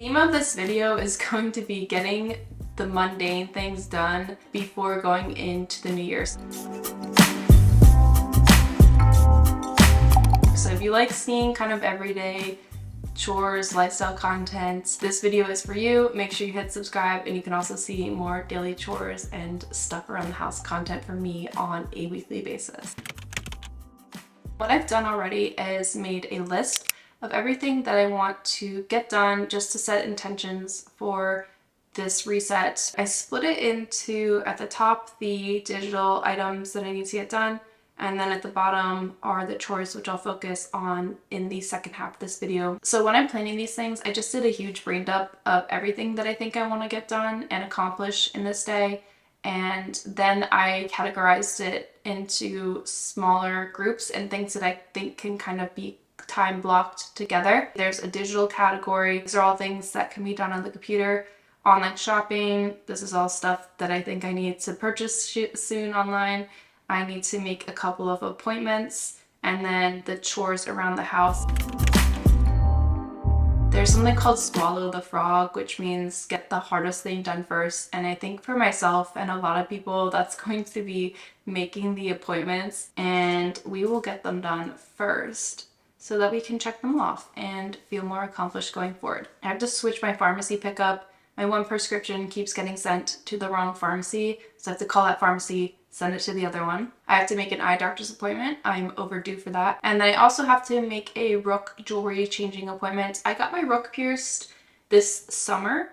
The theme of this video is going to be getting the mundane things done before going into the new year. So if you like seeing kind of everyday chores, lifestyle content, this video is for you. Make sure you hit subscribe, and you can also see more daily chores and stuff around the house content from me on a weekly basis. What I've done already is made a list of everything that I want to get done just to set intentions for this reset. I split it into, at the top, the digital items that I need to get done, and then at the bottom are the chores, which I'll focus on in the second half of this video. So when I'm planning these things, I just did a huge brain dump of everything that I think I want to get done and accomplish in this day. And then I categorized it into smaller groups and things that I think can kind of be time blocked together. There's a digital category. These are all things that can be done on the computer. Online shopping. This is all stuff that I think I need to purchase soon online. I need to make a couple of appointments, and then the chores around the house. There's something called swallow the frog, which means get the hardest thing done first. And I think for myself and a lot of people, that's going to be making the appointments, and we will get them done first so that we can check them off and feel more accomplished going forward. I have to switch my pharmacy pickup. My one prescription keeps getting sent to the wrong pharmacy, so I have to call that pharmacy, send it to the other one. I have to make an eye doctor's appointment. I'm overdue for that. And then I also have to make a rook jewelry changing appointment. I got my rook pierced this summer,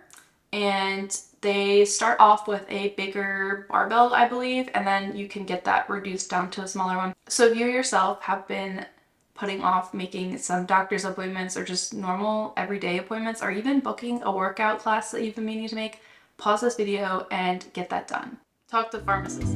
and they start off with a bigger barbell, I believe, and then you can get that reduced down to a smaller one. So if you yourself have been putting off making some doctor's appointments or just normal everyday appointments, or even booking a workout class that you've been meaning to make, pause this video and get that done. Talk to the pharmacist.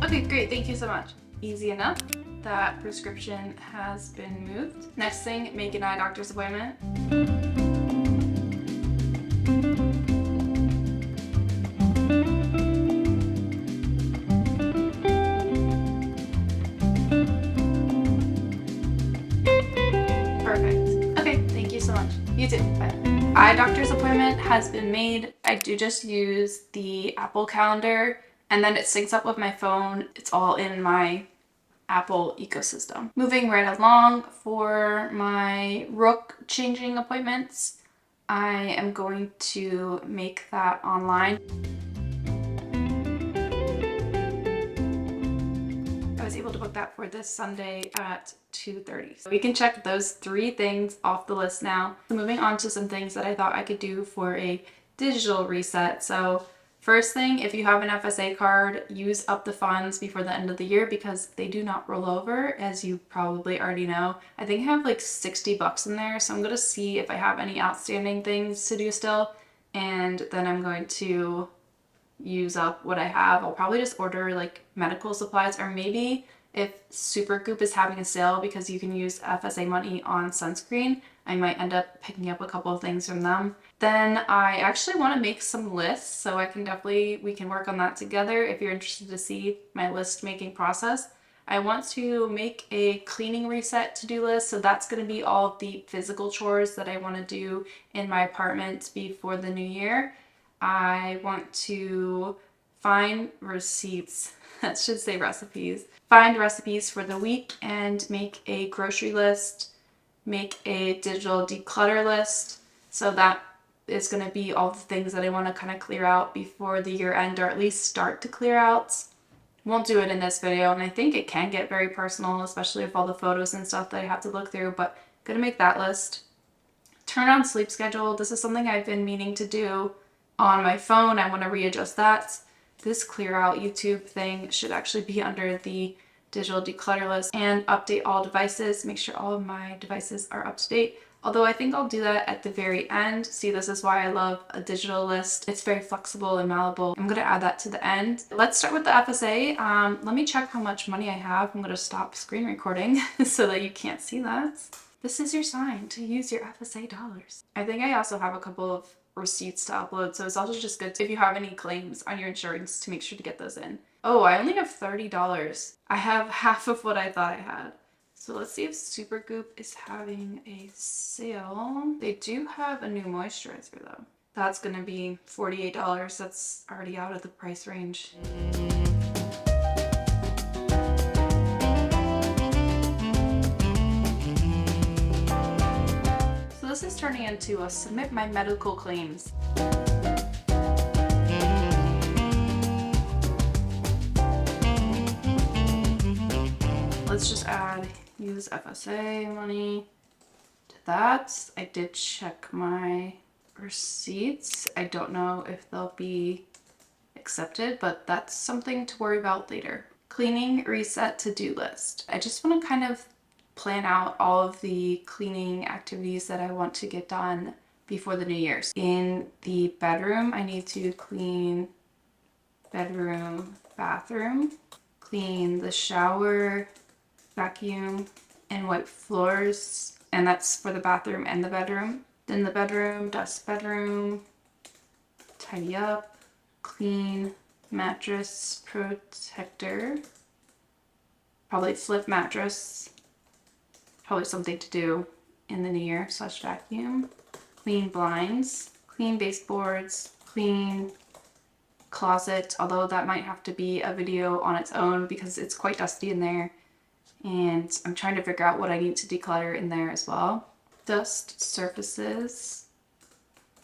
Okay, great, thank you so much. Easy enough. That prescription has been moved. Next thing, make an eye doctor's appointment. Perfect. Okay, thank you so much. You too. Bye. Eye doctor's appointment has been made. I do just use the Apple calendar, and then it syncs up with my phone. It's all in my Apple ecosystem. Moving right along, for my rook changing appointments, I am going to make that online. I was able to book that for this Sunday at 2:30. So we can check those 3 things off the list now. So moving on to some things that I thought I could do for a digital reset. So first thing, if you have an FSA card, use up the funds before the end of the year because they do not roll over, as you probably already know. I think I have like 60 bucks in there, so I'm going to see if I have any outstanding things to do still, and then I'm going to use up what I have. I'll probably just order like medical supplies, or maybe if Supergoop is having a sale because you can use FSA money on sunscreen, I might end up picking up a couple of things from them. Then I actually want to make some lists, so we can work on that together if you're interested to see my list making process. I want to make a cleaning reset to-do list, so that's going to be all of the physical chores that I want to do in my apartment before the new year. I want to find receipts, that should say recipes. Find recipes for the week and make a grocery list, make a digital declutter list. So that is going to be all the things that I want to kind of clear out before the year end, or at least start to clear out. Won't do it in this video, and I think it can get very personal, especially with all the photos and stuff that I have to look through, but I'm going to make that list. Turn on sleep schedule. This is something I've been meaning to do on my phone. I want to readjust that. This clear out YouTube thing should actually be under the digital declutter list. And update all devices. Make sure all of my devices are up to date. Although I think I'll do that at the very end. See, this is why I love a digital list. It's very flexible and malleable. I'm going to add that to the end. Let's start with the FSA. Let me check how much money I have. I'm going to stop screen recording so that you can't see that. This is your sign to use your FSA dollars. I think I also have a couple of receipts to upload, so it's also just good if you have any claims on your insurance to make sure to get those in. Oh, I only have $30. I have half of what I thought I had. So let's see if Supergoop is having a sale. They do have a new moisturizer though. That's gonna be $48. That's already out of the price range. So this is turning into a submit my medical claims. Let's just add use FSA money to that. I did check my receipts. I don't know if they'll be accepted, but that's something to worry about later. Cleaning reset to-do list. I just want to kind of plan out all of the cleaning activities that I want to get done before the new year. In the bedroom, I need to clean bedroom, bathroom, clean the shower, vacuum, and wipe floors, and that's for the bathroom and the bedroom. Then the bedroom, dust bedroom, tidy up, clean mattress protector, probably flip mattress, probably something to do in the new year / vacuum, clean blinds, clean baseboards, clean closet, although that might have to be a video on its own because it's quite dusty in there. And I'm trying to figure out what I need to declutter in there as well. Dust surfaces,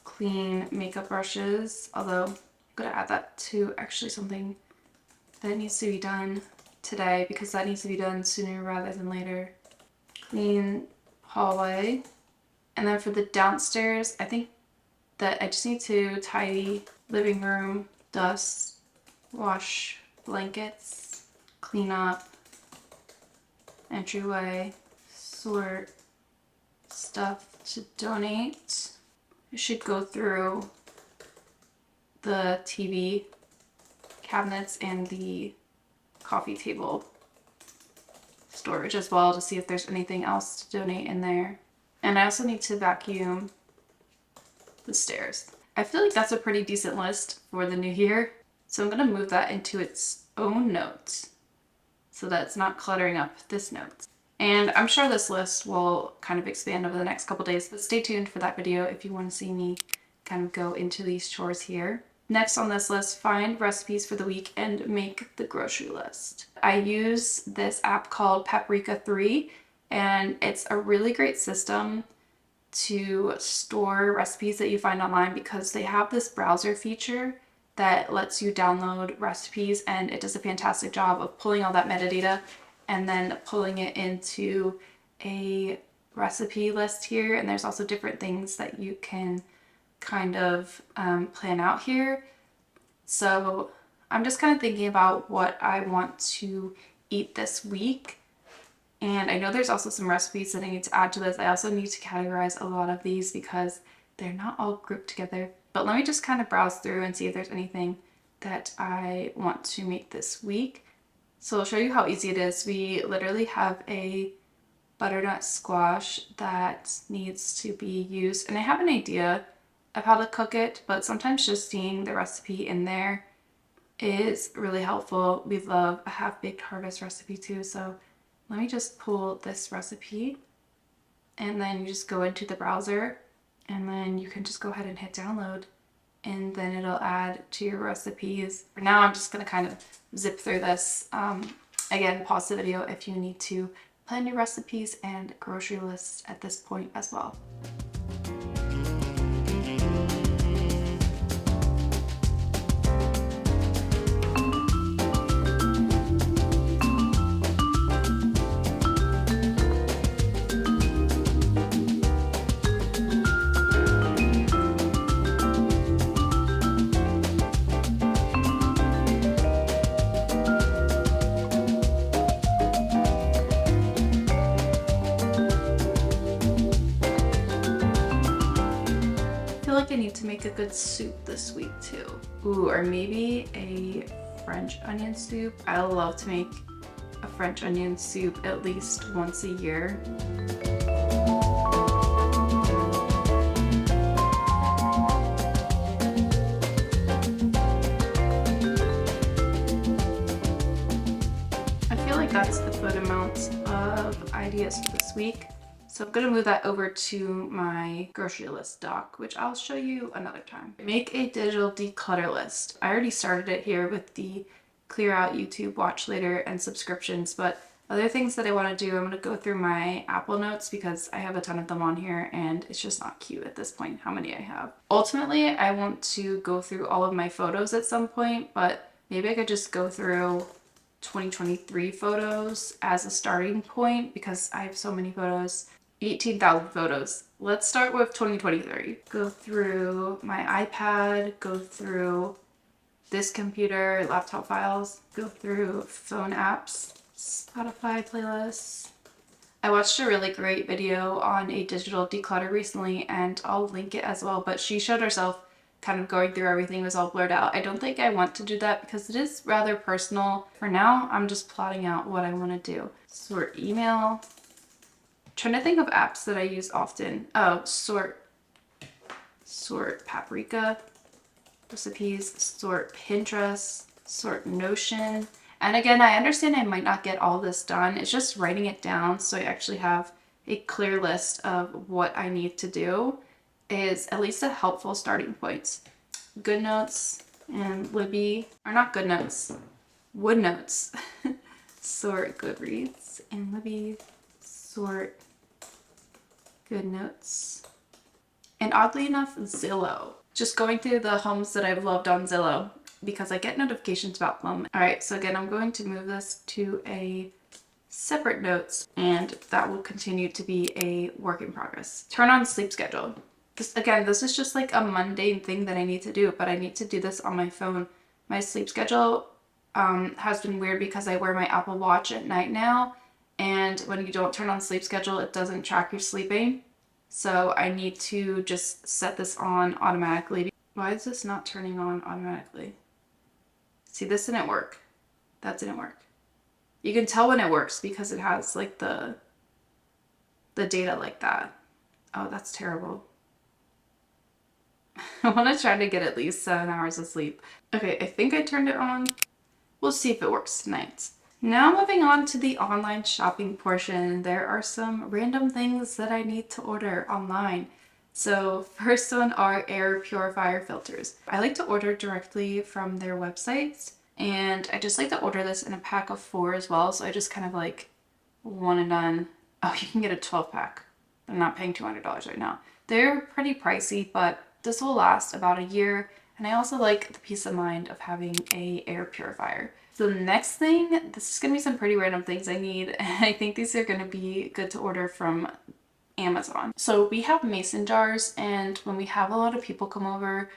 clean makeup brushes, although I'm gonna add that to actually something that needs to be done today because that needs to be done sooner rather than later. Clean hallway. And then for the downstairs, I think that I just need to tidy living room, dust, wash blankets, clean up entryway, sort stuff to donate. I should go through the TV cabinets and the coffee table storage as well to see if there's anything else to donate in there. And I also need to vacuum the stairs. I feel like that's a pretty decent list for the new year. So I'm going to move that into its own notes so that it's not cluttering up this notes. And I'm sure this list will kind of expand over the next couple days, but stay tuned for that video if you want to see me kind of go into these chores here. Next on this list, find recipes for the week and make the grocery list. I use this app called Paprika 3, and it's a really great system to store recipes that you find online because they have this browser feature that lets you download recipes, and it does a fantastic job of pulling all that metadata and then pulling it into a recipe list here. And there's also different things that you can kind of plan out here. So I'm just kind of thinking about what I want to eat this week. And I know there's also some recipes that I need to add to this. I also need to categorize a lot of these because they're not all grouped together. But let me just kind of browse through and see if there's anything that I want to make this week. So I'll show you how easy it is. We literally have a butternut squash that needs to be used. And I have an idea of how to cook it, but sometimes just seeing the recipe in there is really helpful. We love a half-baked harvest recipe too. So let me just pull this recipe, and then you just go into the browser, and then you can just go ahead and hit download, and then it'll add to your recipes. For now, I'm just going to kind of zip through this. Again, pause the video if you need to plan your recipes and grocery lists at this point as well. I need to make a good soup this week too. Ooh, or maybe a French onion soup. I love to make a French onion soup at least once a year. ideas for this week. So I'm gonna move that over to my grocery list doc, which I'll show you another time. Make a digital declutter list. I already started it here with the clear out YouTube watch later and subscriptions, but other things that I want to do, I'm going to go through my Apple Notes because I have a ton of them on here and it's just not cute at this point how many I have. Ultimately, I want to go through all of my photos at some point, but maybe I could just go through 2023 photos as a starting point because I have so many photos. 18,000 photos. Let's start with 2023. Go through my iPad, go through this computer, laptop files, go through phone apps, Spotify playlists. I watched a really great video on a digital declutter recently and I'll link it as well, but she showed herself kind of going through everything was all blurred out. I don't think I want to do that because it is rather personal. For now, I'm just plotting out what I want to do. Sort email. Trying to think of apps that I use often. Oh, sort Paprika recipes, sort Pinterest, sort Notion. And again, I understand I might not get all this done. It's just writing it down so I actually have a clear list of what I need to do is at least a helpful starting point. GoodNotes and Libby, or not GoodNotes, WoodNotes. Sort Goodreads and Libby, sort GoodNotes. And oddly enough, Zillow. Just going through the homes that I've loved on Zillow because I get notifications about them. All right, so again, I'm going to move this to a separate notes and that will continue to be a work in progress. Turn on sleep schedule. This is just like a mundane thing that I need to do, but I need to do this on my phone. My sleep schedule has been weird because I wear my Apple Watch at night now, and when you don't turn on sleep schedule, it doesn't track your sleeping. So I need to just set this on automatically. Why is this not turning on automatically? See, this didn't work. That didn't work. You can tell when it works because it has like the data like that. Oh, that's terrible. I want to try to get at least 7 hours of sleep. Okay, I think I turned it on. We'll see if it works tonight. Now moving on to the online shopping portion, there are some random things that I need to order online. So first one are air purifier filters. I like to order directly from their websites and I just like to order this in a pack of 4 as well. So I just kind of like one and done. Oh, you can get a 12 pack. I'm not paying $200 right now. They're pretty pricey, but this will last about a year. And I also like the peace of mind of having a air purifier. So the next thing, this is going to be some pretty random things I need. And I think these are going to be good to order from Amazon. So we have mason jars, and when we have a lot of people come over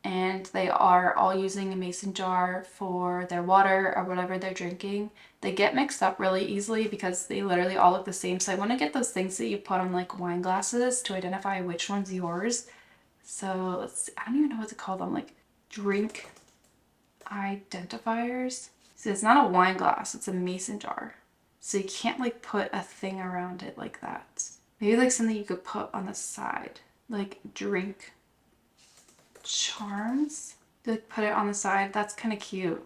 and they are all using a mason jar for their water or whatever they're drinking, they get mixed up really easily because they literally all look the same. So I want to get those things that you put on like wine glasses to identify which one's yours. So let's see, I don't even know what to call them, like drink identifiers. So it's not a wine glass, it's a mason jar. So you can't like put a thing around it like that. Maybe like something you could put on the side, like drink charms. Like put it on the side. That's kind of cute.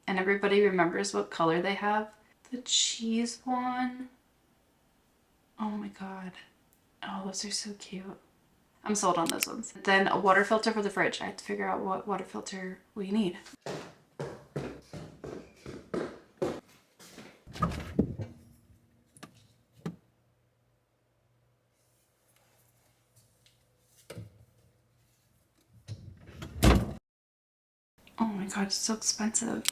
And everybody remembers what color they have. The cheese one. Oh my god. Oh, those are so cute. I'm sold on those ones. Then a water filter for the fridge. I have to figure out what water filter we need. Oh my god, it's so expensive.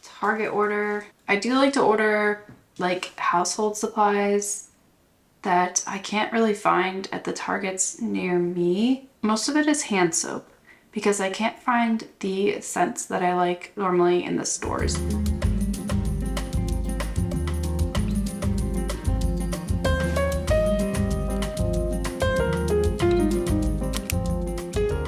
Target order. I do like to order like household supplies that I can't really find at the Targets near me. Most of it is hand soap because I can't find the scents that I like normally in the stores.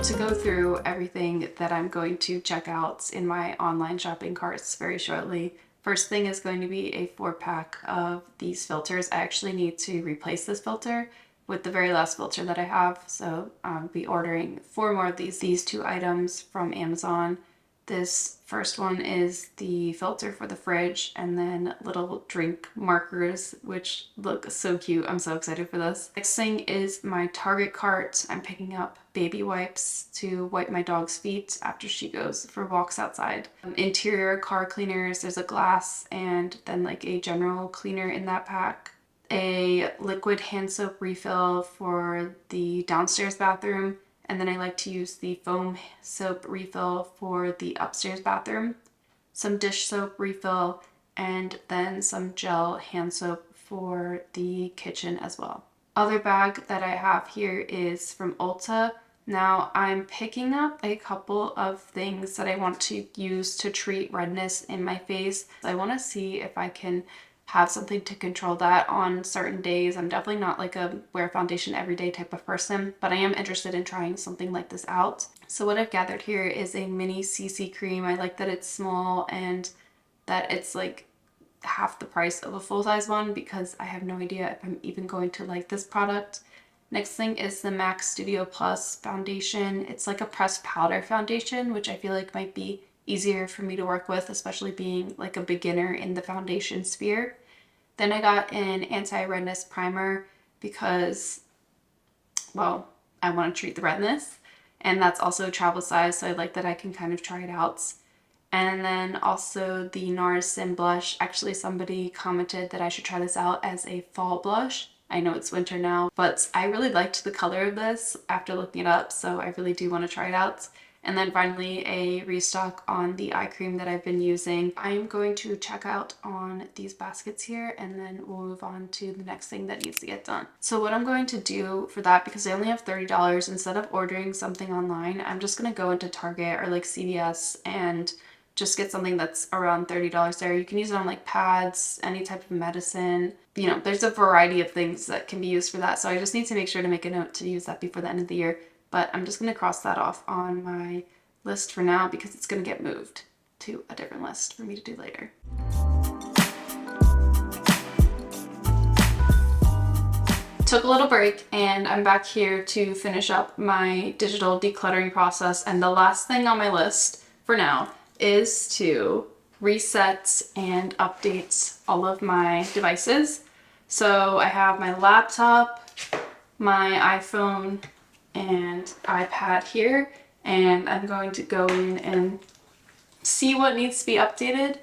To go through everything that I'm going to check out in my online shopping carts very shortly. First thing is going to be a 4-pack of these filters. I actually need to replace this filter with the very last filter that I have. So I'll be ordering 4 more of these 2 items from Amazon. This first one is the filter for the fridge, and then little drink markers, which look so cute. I'm so excited for this. Next thing is my Target cart. I'm picking up baby wipes to wipe my dog's feet after she goes for walks outside. Interior car cleaners, there's a glass and then like a general cleaner in that pack. A liquid hand soap refill for the downstairs bathroom. And then I like to use the foam soap refill for the upstairs bathroom, some dish soap refill, and then some gel hand soap for the kitchen as well. Other bag that I have here is from Ulta. Now I'm picking up a couple of things that I want to use to treat redness in my face. I want to see if I can have something to control that on certain days. I'm definitely not like a wear foundation everyday type of person, but I am interested in trying something like this out. So what I've gathered here is a mini CC cream. I like that it's small and that it's like half the price of a full-size one because I have no idea if I'm even going to like this product. Next thing is the MAC Studio Plus foundation. It's like a pressed powder foundation, which I feel like might be easier for me to work with, especially being like a beginner in the foundation sphere. Then I got an anti-redness primer because, well, I want to treat the redness, and that's also travel size, so I like that I can kind of try it out. And then also the NARS Sin Blush. Actually, somebody commented that I should try this out as a fall blush. I know it's winter now, but I really liked the color of this after looking it up, so I really do want to try it out. And then finally, a restock on the eye cream that I've been using. I'm going to check out on these baskets here, and then we'll move on to the next thing that needs to get done. So what I'm going to do for that, because I only have $30, instead of ordering something online, I'm just going to go into Target or like CVS and just get something that's around $30 there. You can use it on like pads, any type of medicine. You know, there's a variety of things that can be used for that. So I just need to make sure to make a note to use that before the end of the year. But I'm just going to cross that off on my list for now because it's going to get moved to a different list for me to do later. Took a little break and I'm back here to finish up my digital decluttering process. And the last thing on my list for now is to reset and update all of my devices. So I have my laptop, my iPhone, and iPad here, and I'm going to go in and see what needs to be updated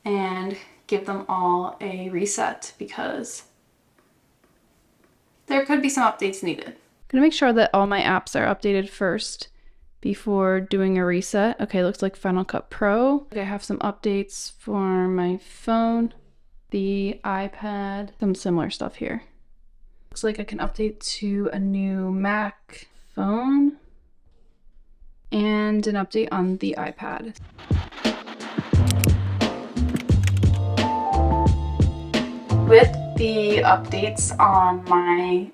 and give them all a reset because there could be some updates needed. I'm gonna make sure that all my apps are updated first before doing a reset. Okay, looks like Final Cut Pro. I have some updates for my phone, the iPad, some similar stuff here. Looks like I can update to a new Mac phone and an update on the iPad. With the updates on my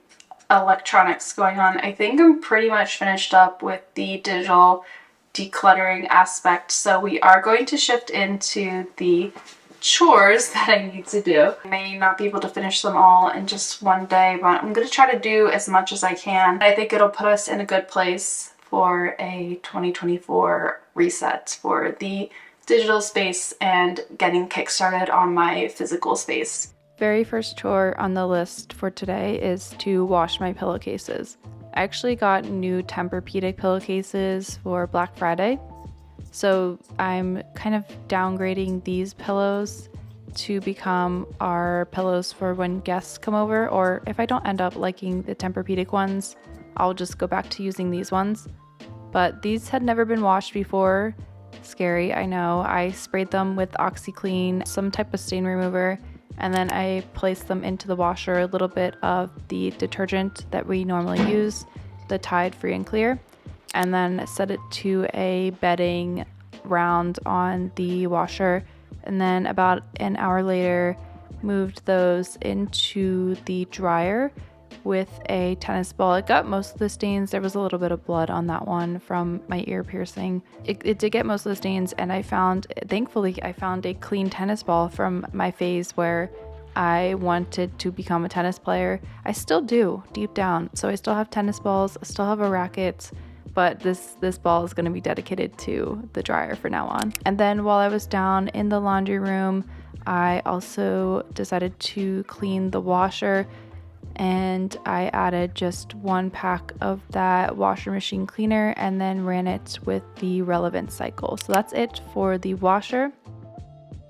electronics going on, I think I'm pretty much finished up with the digital decluttering aspect. So we are going to shift into the chores that I need to do. I may not be able to finish them all in just one day, but I'm going to try to do as much as I can. I think it'll put us in a good place for a 2024 reset for the digital space and getting kickstarted on my physical space. Very first chore on the list for today is to wash my pillowcases. I actually got new Tempur-Pedic pillowcases for Black Friday. So I'm kind of downgrading these pillows to become our pillows for when guests come over, or if I don't end up liking the Tempur-Pedic ones, I'll just go back to using these ones. But these had never been washed before. Scary, I know. I sprayed them with OxyClean, some type of stain remover, and then I placed them into the washer, a little bit of the detergent that we normally use, the Tide Free and Clear, and then set it to a bedding round on the washer. And then about an hour later, moved those into the dryer with a tennis ball. It got most of the stains. There was a little bit of blood on that one from my ear piercing. It did get most of the stains, and thankfully I found a clean tennis ball from my phase where I wanted to become a tennis player. I still do, deep down. So I still have tennis balls, I still have a racket, but this ball is going to be dedicated to the dryer for now on. And then while I was down in the laundry room, I also decided to clean the washer, and I added just 1 pack of that washer machine cleaner and then ran it with the relevant cycle. So that's it for the washer.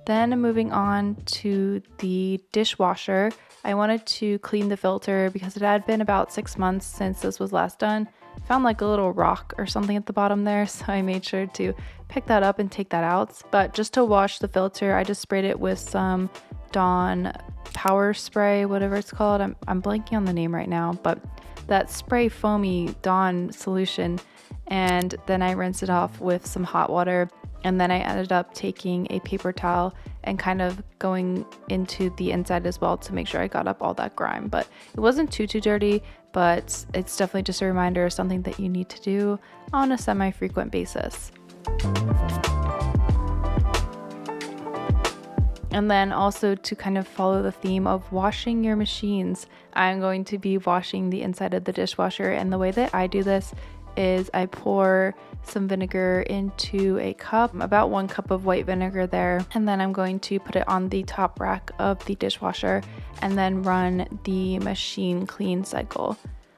Then moving on to the dishwasher, I wanted to clean the filter because it had been about 6 months since this was last done. Found like a little rock or something at the bottom there, so I made sure to pick that up and take that out. But just to wash the filter, I just sprayed it with some Dawn power spray, whatever it's called. I'm blanking on the name right now, but that spray foamy Dawn solution, and then I rinsed it off with some hot water. And then I ended up taking a paper towel and kind of going into the inside as well to make sure I got up all that grime. But it wasn't too dirty, but it's definitely just a reminder of something that you need to do on a semi-frequent basis. And then also to kind of follow the theme of washing your machines, I'm going to be washing the inside of the dishwasher. And the way that I do this is I pour some vinegar into a cup, about 1 cup of white vinegar there, and then I'm going to put it on the top rack of the dishwasher and then run the machine clean cycle.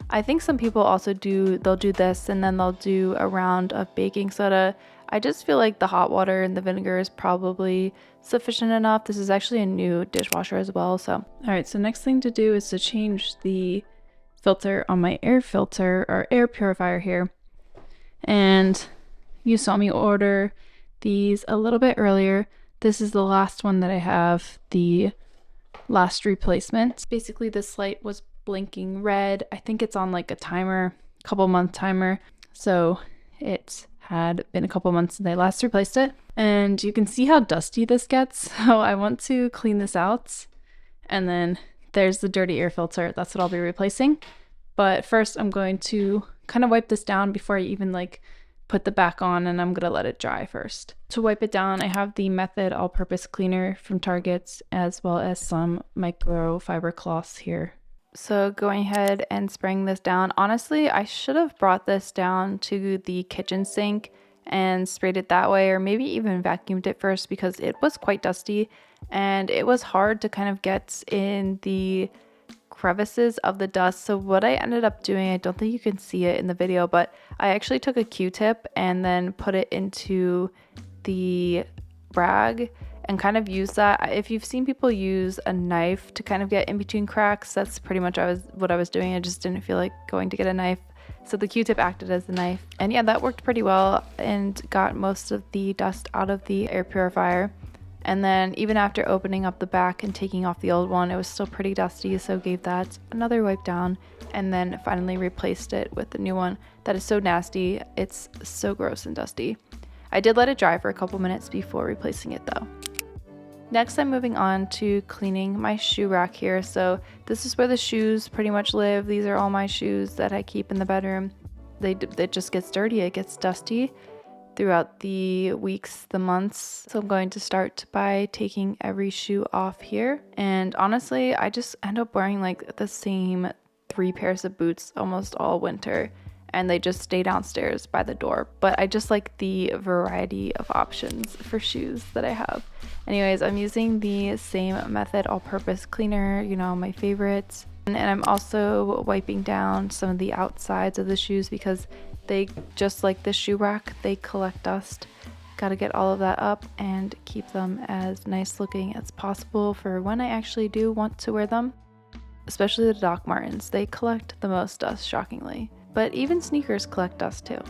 I think some people also they'll do this and then they'll do a round of baking soda. I just feel like the hot water and the vinegar is probably sufficient enough. This is actually a new dishwasher as well. So, all right, so next thing to do is to change the filter on my air filter or air purifier here. And you saw me order these a little bit earlier. This is the last one that I have, the last replacement. Basically this light was blinking red. I think it's on like a timer, couple month timer. So it had been a couple months since I last replaced it. And you can see how dusty this gets. So I want to clean this out, and then there's the dirty air filter. That's what I'll be replacing. But first I'm going to kind of wipe this down before I even like put the back on, and I'm gonna let it dry first. To wipe it down, I have the Method all-purpose cleaner from Target, as well as some microfiber cloths here. So going ahead and spraying this down. Honestly, I should have brought this down to the kitchen sink and sprayed it that way, or maybe even vacuumed it first, because it was quite dusty and it was hard to kind of get in the crevices of the dust. So what I ended up doing, I don't think you can see it in the video, but I actually took a Q-tip and then put it into the rag and kind of use that. If you've seen people use a knife to kind of get in between cracks, that's pretty much what I was doing. I just didn't feel like going to get a knife, so the Q-tip acted as the knife. And yeah, that worked pretty well and got most of the dust out of the air purifier. And then even after opening up the back and taking off the old one, it was still pretty dusty, so gave that another wipe down and then finally replaced it with the new one. That is so nasty. It's so gross and dusty. I did let it dry for a couple minutes before replacing it though. Next, I'm moving on to cleaning my shoe rack here. So this is where the shoes pretty much live. These are all my shoes that I keep in the bedroom. It just gets dirty, it gets dusty throughout the weeks, the months. So I'm going to start by taking every shoe off here. And honestly, I just end up wearing like the same 3 pairs of boots almost all winter, and they just stay downstairs by the door. But I just like the variety of options for shoes that I have. Anyways, I'm using the same Method all-purpose cleaner, you know, my favorites. And I'm also wiping down some of the outsides of the shoes because they, just like the shoe rack, they collect dust. Gotta get all of that up and keep them as nice looking as possible for when I actually do want to wear them. Especially the Doc Martens, they collect the most dust, shockingly. But even sneakers collect dust too.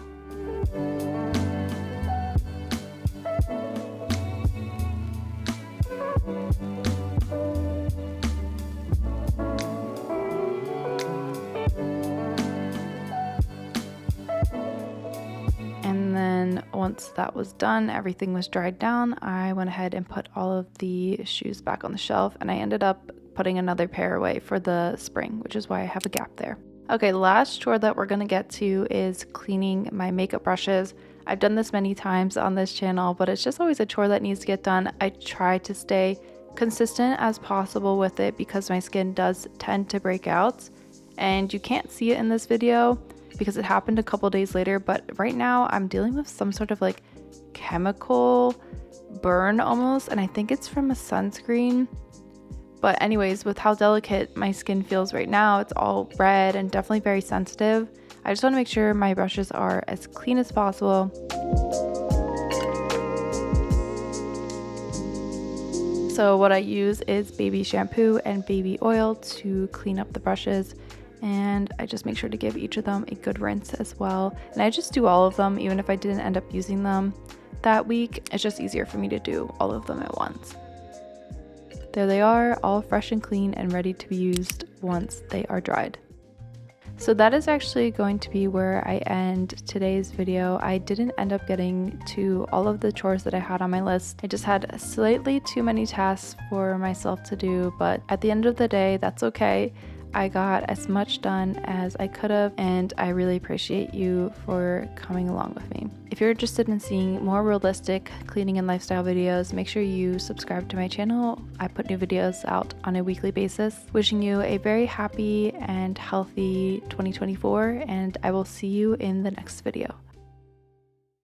And then once that was done, everything was dried down, I went ahead and put all of the shoes back on the shelf, and I ended up putting another pair away for the spring, which is why I have a gap there. Okay, last chore that we're gonna get to is cleaning my makeup brushes. I've done this many times on this channel, but it's just always a chore that needs to get done. I try to stay consistent as possible with it because my skin does tend to break out, and you can't see it in this video, because it happened a couple days later, but right now I'm dealing with some sort of like chemical burn almost, and I think it's from a sunscreen. But anyways, with how delicate my skin feels right now, it's all red and definitely very sensitive. I just want to make sure my brushes are as clean as possible. So what I use is baby shampoo and baby oil to clean up the brushes, and I just make sure to give each of them a good rinse as well. And I just do all of them even if I didn't end up using them that week. It's just easier for me to do all of them at once. There they are, all fresh and clean and ready to be used once they are dried. So that is actually going to be where I end today's video. I didn't end up getting to all of the chores that I had on my list. I just had slightly too many tasks for myself to do, but at the end of the day, that's okay. I got as much done as I could have, and I really appreciate you for coming along with me. If you're interested in seeing more realistic cleaning and lifestyle videos, make sure you subscribe to my channel. I put new videos out on a weekly basis. Wishing you a very happy and healthy 2024, and I will see you in the next video.